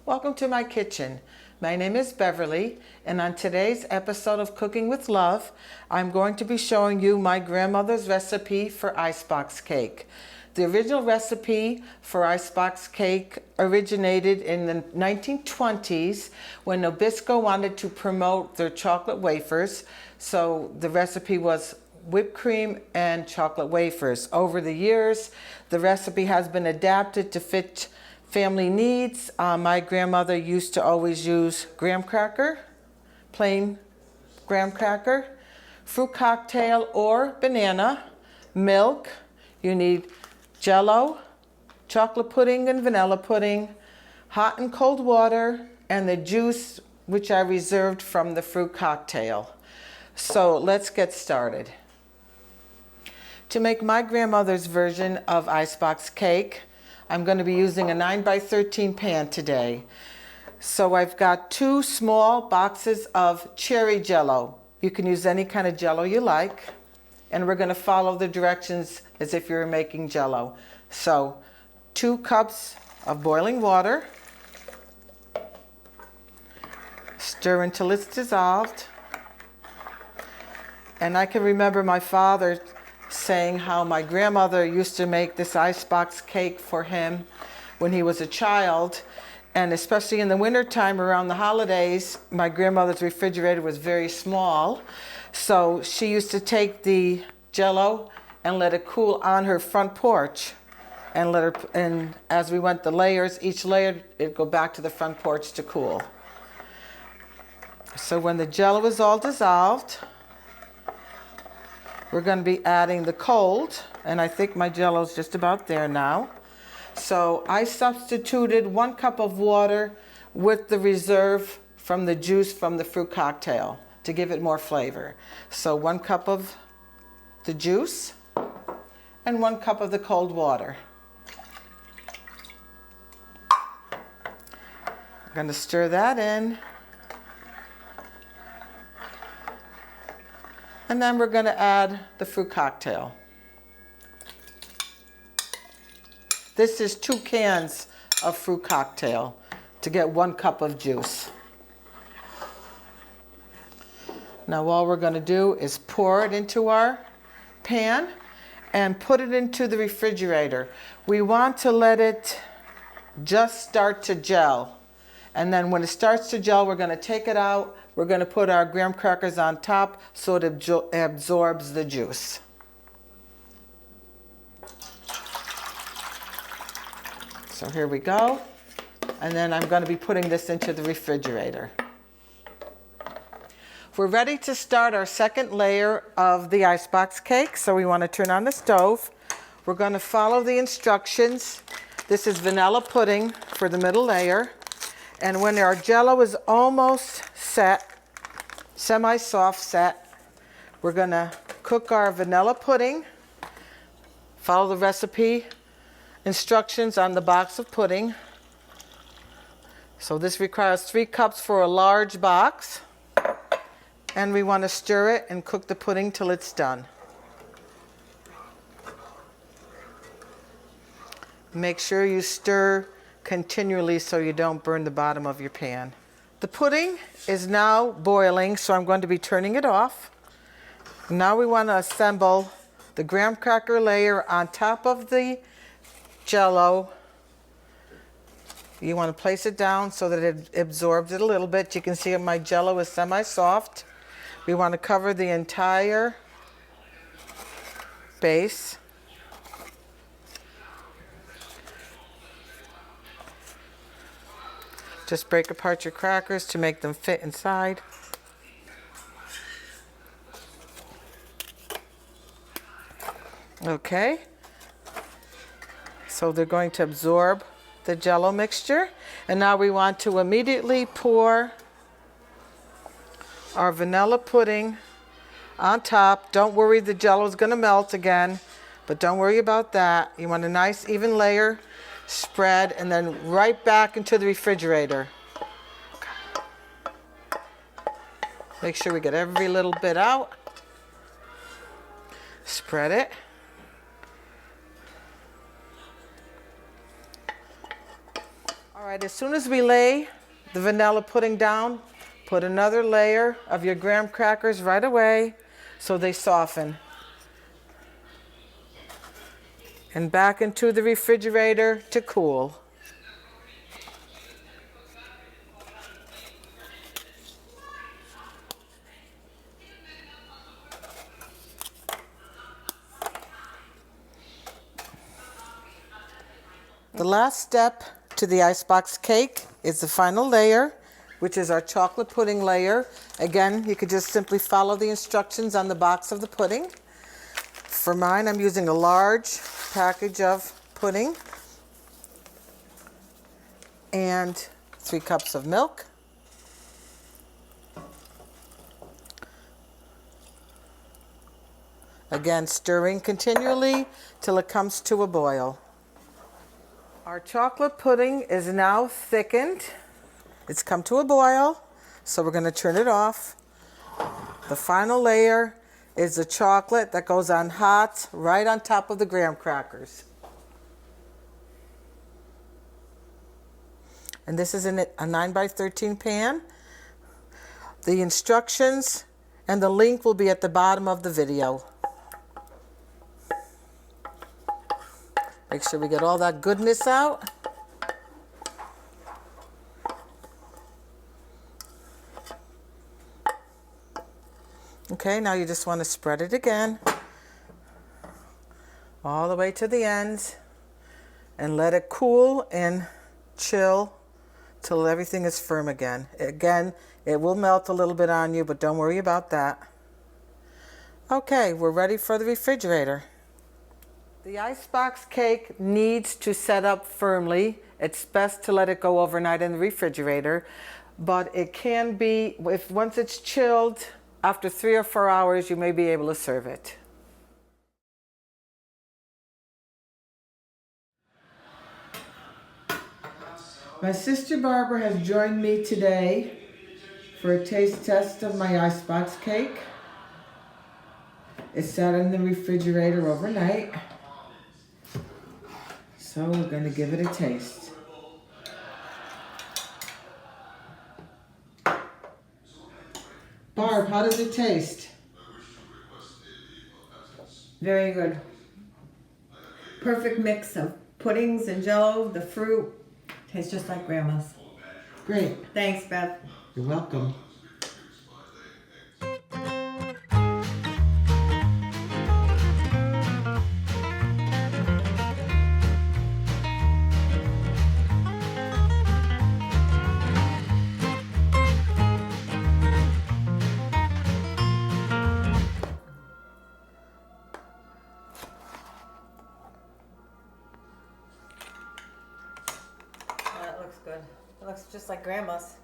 Welcome to my kitchen. My name is Beverly, and on today's episode of Cooking with Love, I'm going to be showing you my grandmother's recipe for icebox cake. The original recipe for icebox cake originated in the 1920s when Nabisco wanted to promote their chocolate wafers. So the recipe was whipped cream and chocolate wafers. Over the years, the recipe has been adapted to fit family needs. My grandmother used to always use graham cracker, plain graham cracker, fruit cocktail or banana, milk. You need Jello, chocolate pudding and vanilla pudding, hot and cold water, and the juice which I reserved from the fruit cocktail. So let's get started. To make my grandmother's version of icebox cake, I'm going to be using a 9x13 pan today. So I've got 2 small boxes of cherry Jello. You can use any kind of Jello you like. And we're going to follow the directions as if you were making Jello. So 2 cups of boiling water. Stir until it's dissolved. And I can remember my father saying how my grandmother used to make this icebox cake for him when he was a child. And especially in the wintertime around the holidays, my grandmother's refrigerator was very small. So she used to take the Jello and let it cool on her front porch. And as we went the layers, each layer, it'd go back to the front porch to cool. So when the Jello is all dissolved, we're going to be adding the cold, and I think my Jello's just about there now. So I substituted 1 cup of water with the reserve from the juice from the fruit cocktail to give it more flavor. So 1 cup of the juice and 1 cup of the cold water. I'm going to stir that in. And then we're going to add the fruit cocktail. This is 2 cans of fruit cocktail to get 1 cup of juice. Now all we're going to do is pour it into our pan and put it into the refrigerator. We want to let it just start to gel. And then when it starts to gel, we're going to take it out. We're going to put our graham crackers on top so it absorbs the juice. So here we go. And then I'm going to be putting this into the refrigerator. We're ready to start our second layer of the icebox cake. So we want to turn on the stove. We're going to follow the instructions. This is vanilla pudding for the middle layer. And when our Jello is almost set, semi-soft set, we're going to cook our vanilla pudding. Follow the recipe instructions on the box of pudding. So this requires 3 cups for a large box. And we want to stir it and cook the pudding till it's done. Make sure you stir continually so you don't burn the bottom of your pan. The pudding is now boiling, so I'm going to be turning it off. Now we want to assemble the graham cracker layer on top of the Jello. You want to place it down so that it absorbs it a little bit. You can see my Jello is semi-soft. We want to cover the entire base. Just break apart your crackers to make them fit inside. Okay. So they're going to absorb the Jello mixture. And now we want to immediately pour our vanilla pudding on top. Don't worry, the Jello is going to melt again, but don't worry about that. You want a nice even layer spread, and then right back into the refrigerator. Make sure we get every little bit out. Spread it. right, as soon as we lay the vanilla pudding down, put another layer of your graham crackers right away so they soften. And back into the refrigerator to cool. The last step to the icebox cake is the final layer, which is our chocolate pudding layer. Again, you could just simply follow the instructions on the box of the pudding. For mine, I'm using a large package of pudding and 3 cups of milk. Again, stirring continually till it comes to a boil. Our chocolate pudding is now thickened. It's come to a boil, so we're going to turn it off. The final layer is the chocolate that goes on hot right on top of the graham crackers. And this is in a 9x13 pan. The instructions and the link will be at the bottom of the video. Make sure we get all that goodness out. Okay, now you just want to spread it again all the way to the ends and let it cool and chill till everything is firm again. Again, it will melt a little bit on you, but don't worry about that. Okay, we're ready for the refrigerator. The icebox cake needs to set up firmly. It's best to let it go overnight in the refrigerator, but it can be, if once it's chilled, after 3 or 4 hours, you may be able to serve it. My sister Barbara has joined me today for a taste test of my icebox cake. It's sat in the refrigerator overnight. So we're going to give it a taste. Barb, how does it taste? Very good. Perfect mix of puddings and jello, the fruit. Tastes just like Grandma's. Great. Thanks, Bev. You're welcome. That looks good. It looks just like Grandma's.